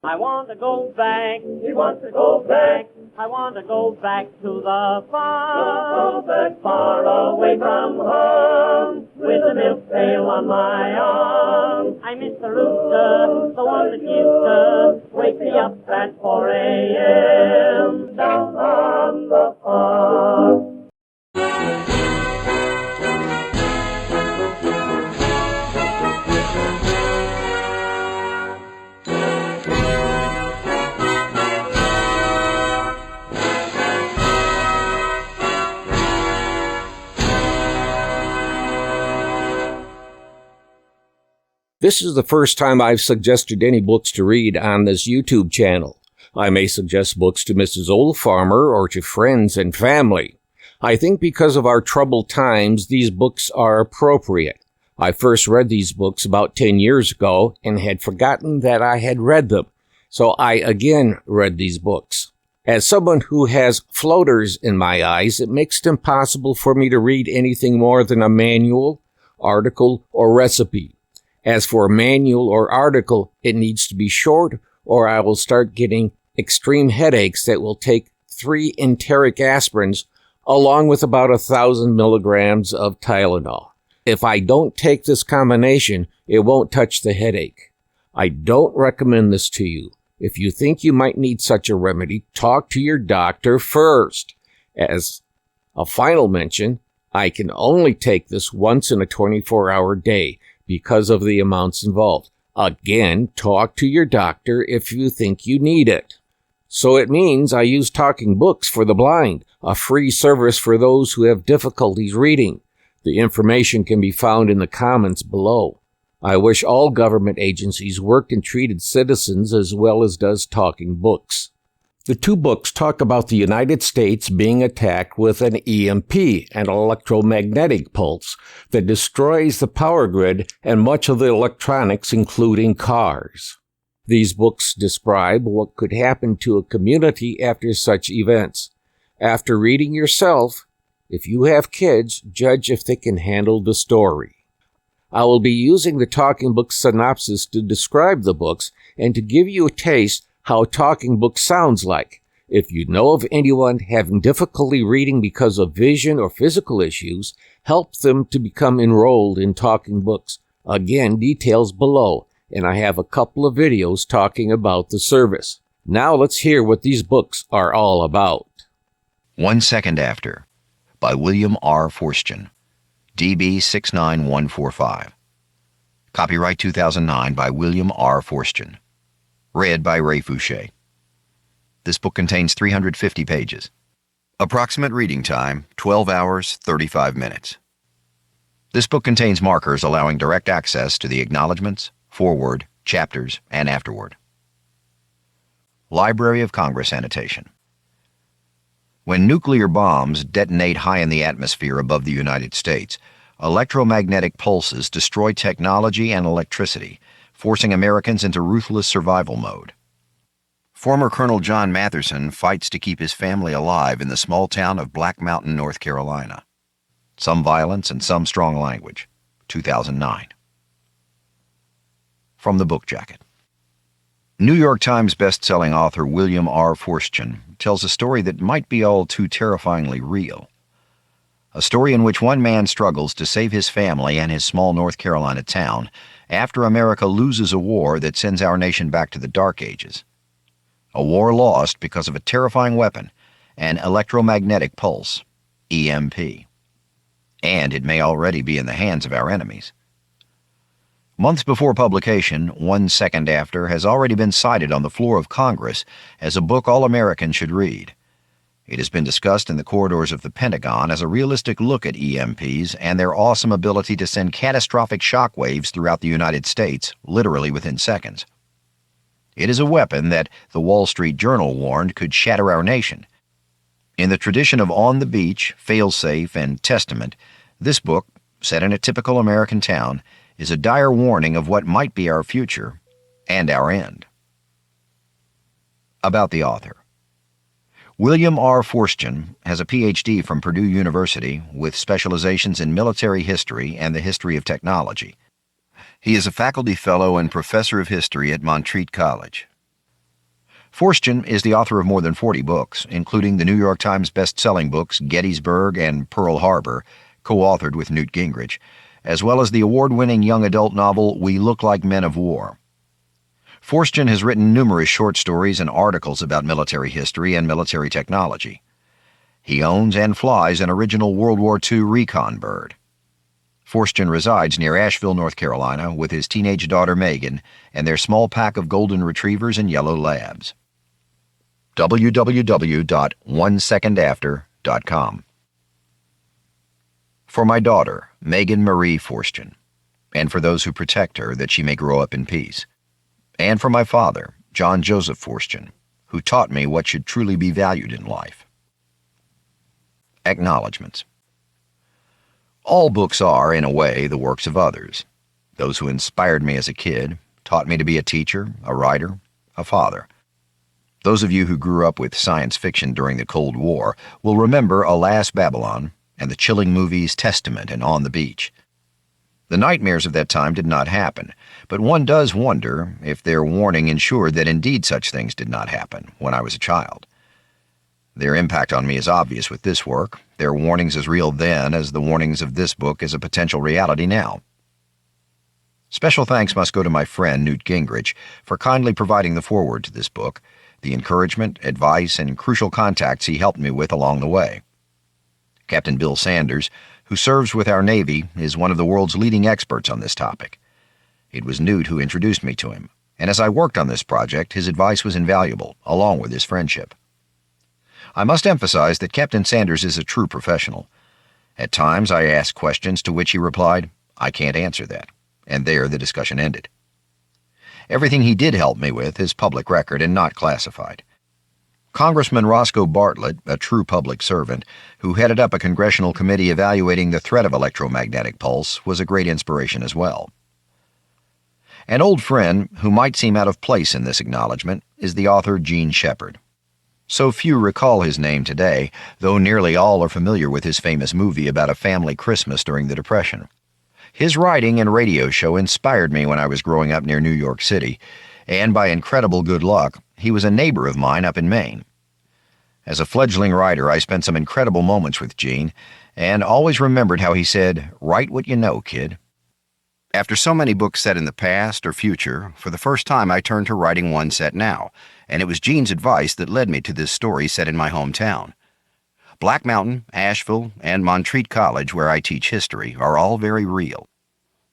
I want to go back. He wants to go back. I want to go back to the farm. Go back far away from home, with a milk pail on my arm. I miss the rooster, the one that used to wake me up at 4 a.m. down on the farm. This is the first time I've suggested any books to read on this YouTube channel. I may suggest books to Mrs. Old Farmer or to friends and family. I think because of our troubled times, these books are appropriate. I first read these books about 10 years ago and had forgotten that I had read them, so I again read these books. As someone who has floaters in my eyes, it makes it impossible for me to read anything more than a manual, article, or recipe. As for a manual or article, it needs to be short, or I will start getting extreme headaches that will take 3 enteric aspirins along with about 1,000 milligrams of Tylenol. If I don't take this combination, it won't touch the headache. I don't recommend this to you. If you think you might need such a remedy, talk to your doctor first. As a final mention, I can only take this once in a 24-hour day because of the amounts involved. Again, talk to your doctor if you think you need it. So it means I use Talking Books for the Blind, a free service for those who have difficulties reading. The information can be found in the comments below. I wish all government agencies worked and treated citizens as well as does Talking Books. The 2 books talk about the United States being attacked with an EMP, an electromagnetic pulse, that destroys the power grid and much of the electronics, including cars. These books describe what could happen to a community after such events. After reading yourself, if you have kids, judge if they can handle the story. I will be using the Talking Books synopsis to describe the books and to give you a taste how Talking Book sounds like. If you know of anyone having difficulty reading because of vision or physical issues, help them to become enrolled in Talking Books. Again, details below, and I have a couple of videos talking about the service. Now let's hear what these books are all about. 1 Second After by William R. Forstchen, DB 69145. Copyright 2009 by William R. Forstchen. Read by Ray Fouché. This book contains 350 pages. Approximate reading time, 12 hours, 35 minutes. This book contains markers allowing direct access to the acknowledgments, foreword, chapters, and afterword. Library of Congress annotation. When nuclear bombs detonate high in the atmosphere above the United States, electromagnetic pulses destroy technology and electricity, forcing Americans into ruthless survival mode. Former Colonel John Matherson fights to keep his family alive in the small town of Black Mountain, North Carolina. Some violence and some strong language. 2009. From the book jacket. New York Times best-selling author William R. Forstchen tells a story that might be all too terrifyingly real. A story in which one man struggles to save his family and his small North Carolina town after America loses a war that sends our nation back to the Dark Ages. A war lost because of a terrifying weapon, an electromagnetic pulse, EMP. And it may already be in the hands of our enemies. Months before publication, 1 Second After has already been cited on the floor of Congress as a book all Americans should read. It has been discussed in the corridors of the Pentagon as a realistic look at EMPs and their awesome ability to send catastrophic shockwaves throughout the United States, literally within seconds. It is a weapon that, the Wall Street Journal warned, could shatter our nation. In the tradition of On the Beach, Failsafe, and Testament, this book, set in a typical American town, is a dire warning of what might be our future and our end. About the author. William R. Forstchen has a Ph.D. from Purdue University with specializations in military history and the history of technology. He is a faculty fellow and professor of history at Montreat College. Forstchen is the author of more than 40 books, including the New York Times best-selling books Gettysburg and Pearl Harbor, co-authored with Newt Gingrich, as well as the award-winning young adult novel We Look Like Men of War. Forstchen has written numerous short stories and articles about military history and military technology. He owns and flies an original World War II recon bird. Forstchen resides near Asheville, North Carolina, with his teenage daughter Megan and their small pack of golden retrievers and yellow labs. www.onesecondafter.com. For my daughter, Megan Marie Forstchen, and for those who protect her that she may grow up in peace. And for my father, John Joseph Forstchen, who taught me what should truly be valued in life. Acknowledgements. All books are, in a way, the works of others. Those who inspired me as a kid, taught me to be a teacher, a writer, a father. Those of you who grew up with science fiction during the Cold War will remember Alas, Babylon and the chilling movies Testament and On the Beach. The nightmares of that time did not happen, but one does wonder if their warning ensured that indeed such things did not happen when I was a child. Their impact on me is obvious with this work, their warnings as real then as the warnings of this book as a potential reality now. Special thanks must go to my friend Newt Gingrich for kindly providing the foreword to this book, the encouragement, advice, and crucial contacts he helped me with along the way. Captain Bill Sanders, who serves with our Navy, is one of the world's leading experts on this topic. It was Newt who introduced me to him, and as I worked on this project, his advice was invaluable, along with his friendship. I must emphasize that Captain Sanders is a true professional. At times I asked questions to which he replied, "I can't answer that," and there the discussion ended. Everything he did help me with is public record and not classified. Congressman Roscoe Bartlett, a true public servant, who headed up a congressional committee evaluating the threat of electromagnetic pulse, was a great inspiration as well. An old friend who might seem out of place in this acknowledgement is the author Gene Shepard. So few recall his name today, though nearly all are familiar with his famous movie about a family Christmas during the Depression. His writing and radio show inspired me when I was growing up near New York City, and by incredible good luck, he was a neighbor of mine up in Maine. As a fledgling writer, I spent some incredible moments with Gene, and always remembered how he said, "Write what you know, kid." After so many books set in the past or future, for the first time I turned to writing one set now, and it was Gene's advice that led me to this story set in my hometown. Black Mountain, Asheville, and Montreat College, where I teach history, are all very real.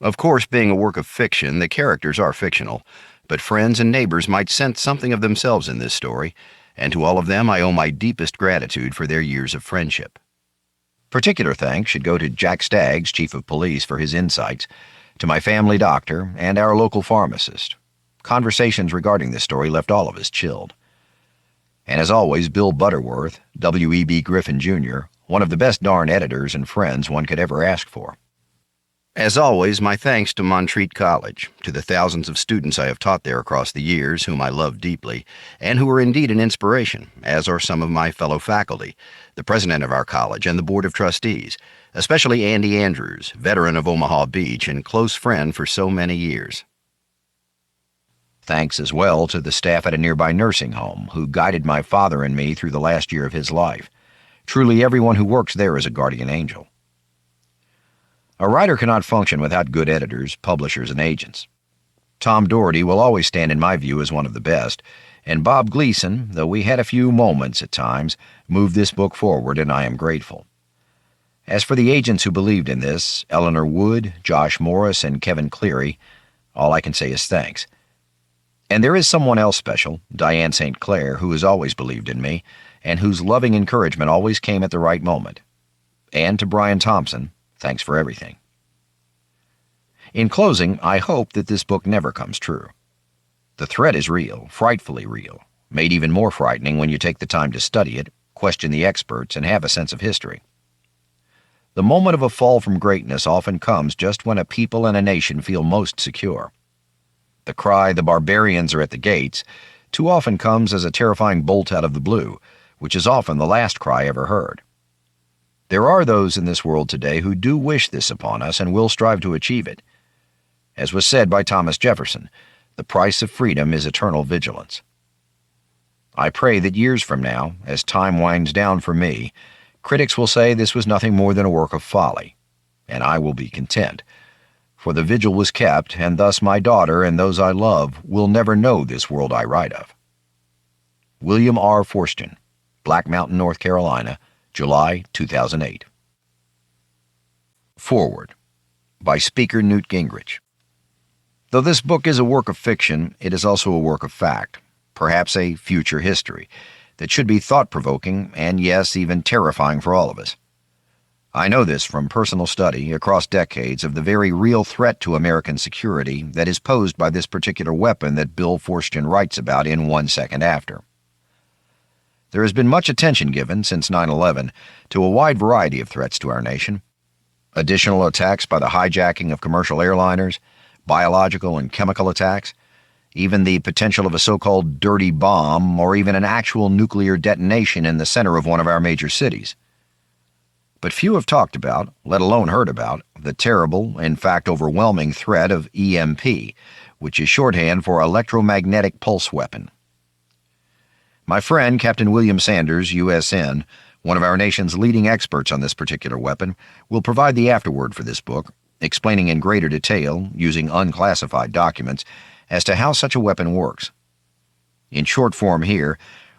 Of course, being a work of fiction, the characters are fictional, but friends and neighbors might sense something of themselves in this story, and to all of them I owe my deepest gratitude for their years of friendship. Particular thanks should go to Jack Staggs, Chief of Police, for his insights, to my family doctor, and our local pharmacist. Conversations regarding this story left all of us chilled. And as always, Bill Butterworth, W.E.B. Griffin Jr., one of the best darn editors and friends one could ever ask for. As always, my thanks to Montreat College, to the thousands of students I have taught there across the years, whom I love deeply, and who are indeed an inspiration, as are some of my fellow faculty, the president of our college, and the board of trustees, especially Andy Andrews, veteran of Omaha Beach and close friend for so many years. Thanks as well to the staff at a nearby nursing home, who guided my father and me through the last year of his life. Truly, everyone who works there is a guardian angel. A writer cannot function without good editors, publishers, and agents. Tom Doherty will always stand in my view as one of the best, and Bob Gleason, though we had a few moments at times, moved this book forward, and I am grateful. As for the agents who believed in this, Eleanor Wood, Josh Morris, and Kevin Cleary, all I can say is thanks. And there is someone else special, Diane St. Clair, who has always believed in me, and whose loving encouragement always came at the right moment. And to Brian Thompson, thanks for everything. In closing, I hope that this book never comes true. The threat is real, frightfully real, made even more frightening when you take the time to study it, question the experts, and have a sense of history. The moment of a fall from greatness often comes just when a people and a nation feel most secure. The cry, "The barbarians are at the gates," too often comes as a terrifying bolt out of the blue, which is often the last cry ever heard. There are those in this world today who do wish this upon us and will strive to achieve it. As was said by Thomas Jefferson, the price of freedom is eternal vigilance. I pray that years from now, as time winds down for me, critics will say this was nothing more than a work of folly, and I will be content. For the vigil was kept, and thus my daughter and those I love will never know this world I write of. William R. Forstchen, Black Mountain, North Carolina, July 2008. Forward, by Speaker Newt Gingrich. Though this book is a work of fiction, it is also a work of fact, perhaps a future history, that should be thought-provoking and, yes, even terrifying for all of us. I know this from personal study across decades of the very real threat to American security that is posed by this particular weapon that Bill Forstchen writes about in 1 Second After. There has been much attention given since 9/11 to a wide variety of threats to our nation. Additional attacks by the hijacking of commercial airliners, biological and chemical attacks, even the potential of a so-called dirty bomb or even an actual nuclear detonation in the center of one of our major cities. But few have talked about, let alone heard about, the terrible, in fact overwhelming threat of EMP, which is shorthand for electromagnetic pulse weapon. My friend, Captain William Sanders, USN, one of our nation's leading experts on this particular weapon, will provide the afterword for this book, explaining in greater detail, using unclassified documents, as to how such a weapon works. In short form here,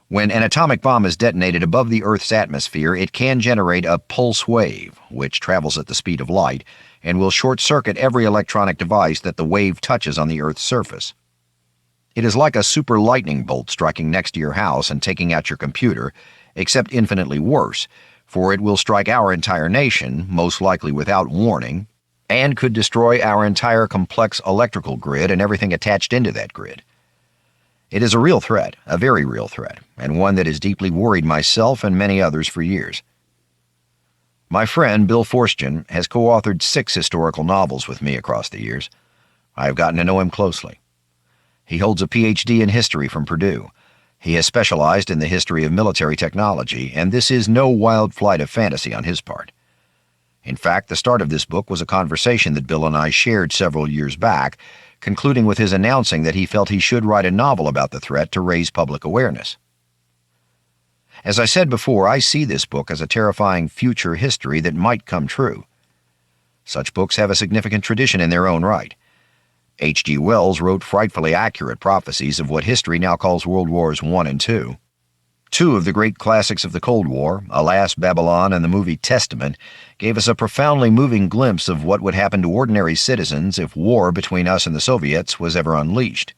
when an atomic bomb is detonated above the Earth's atmosphere, it can generate a pulse wave, which travels at the speed of light, and will short-circuit every electronic device that the wave touches on the Earth's surface. It is like a super lightning bolt striking next to your house and taking out your computer, except infinitely worse, for it will strike our entire nation, most likely without warning, and could destroy our entire complex electrical grid and everything attached into that grid. It is a real threat, a very real threat, and one that has deeply worried myself and many others for years. My friend, Bill Forstchen, has co-authored 6 historical novels with me across the years. I have gotten to know him closely. He holds a Ph.D. in history from Purdue. He has specialized in the history of military technology, and this is no wild flight of fantasy on his part. In fact, the start of this book was a conversation that Bill and I shared several years back, concluding with his announcing that he felt he should write a novel about the threat to raise public awareness. As I said before, I see this book as a terrifying future history that might come true. Such books have a significant tradition in their own right. H.G. Wells wrote frightfully accurate prophecies of what history now calls World Wars I and II. 2 of the great classics of the Cold War, Alas, Babylon and the movie Testament, gave us a profoundly moving glimpse of what would happen to ordinary citizens if war between us and the Soviets was ever unleashed.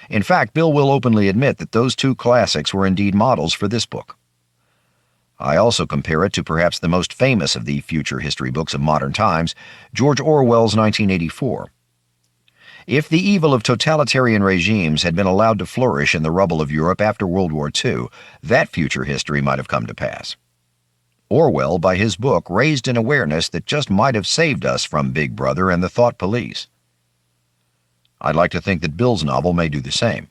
In fact, Bill will openly admit that those 2 classics were indeed models for this book. I also compare it to perhaps the most famous of the future history books of modern times, George Orwell's 1984. If the evil of totalitarian regimes had been allowed to flourish in the rubble of Europe after World War II, that future history might have come to pass. Orwell, by his book, raised an awareness that just might have saved us from Big Brother and the thought police. I'd like to think that Bill's novel may do the same.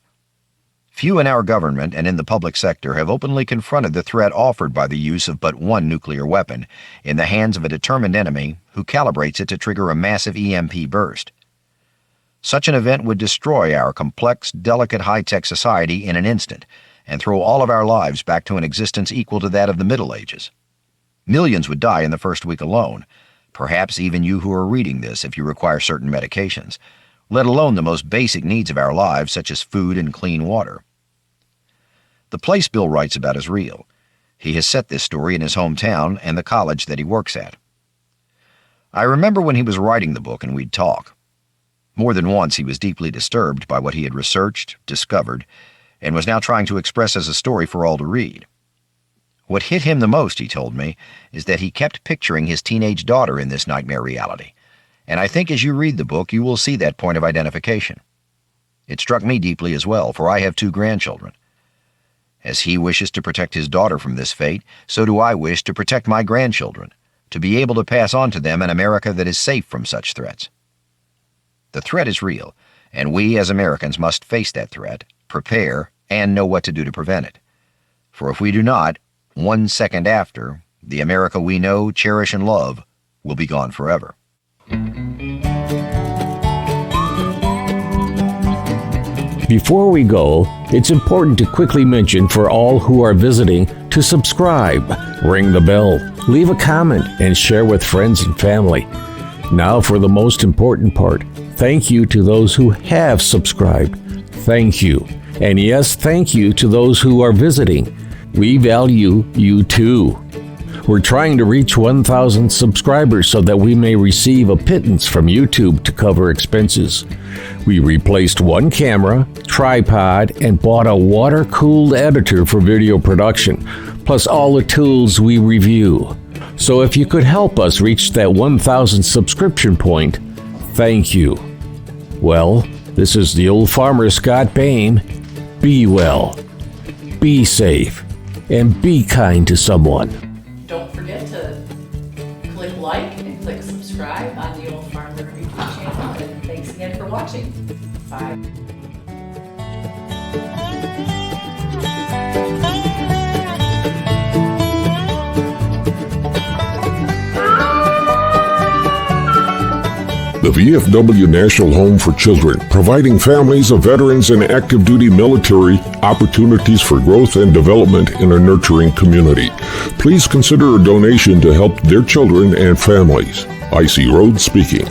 Few in our government and in the public sector have openly confronted the threat offered by the use of but one nuclear weapon in the hands of a determined enemy who calibrates it to trigger a massive EMP burst. Such an event would destroy our complex, delicate high-tech society in an instant and throw all of our lives back to an existence equal to that of the Middle Ages. Millions would die in the first week alone, perhaps even you who are reading this if you require certain medications, let alone the most basic needs of our lives such as food and clean water. The place Bill writes about is real. He has set this story in his hometown and the college that he works at. I remember when he was writing the book and we'd talk. More than once he was deeply disturbed by what he had researched, discovered, and was now trying to express as a story for all to read. What hit him the most, he told me, is that he kept picturing his teenage daughter in this nightmare reality, and I think as you read the book you will see that point of identification. It struck me deeply as well, for I have 2 grandchildren. As he wishes to protect his daughter from this fate, so do I wish to protect my grandchildren, to be able to pass on to them an America that is safe from such threats. The threat is real, and we as Americans must face that threat, prepare, and know what to do to prevent it. For if we do not, 1 second after, the America we know, cherish, and love will be gone forever. Before we go, it's important to quickly mention for all who are visiting to subscribe, ring the bell, leave a comment, and share with friends and family. Now for the most important part. Thank you to those who have subscribed. Thank you. And yes, thank you to those who are visiting. We value you too. We're trying to reach 1,000 subscribers so that we may receive a pittance from YouTube to cover expenses. We replaced one camera, tripod, and bought a water-cooled editor for video production, plus all the tools we review. So if you could help us reach that 1,000 subscription point, thank you. Well, this is the old farmer Scott Bain. Be well, be safe, and be kind to someone. Don't forget to click like and click subscribe on the Old Farmer YouTube channel. And thanks again for watching. Bye. The VFW National Home for Children, providing families of veterans and active duty military opportunities for growth and development in a nurturing community. Please consider a donation to help their children and families. I.C. Rhodes speaking.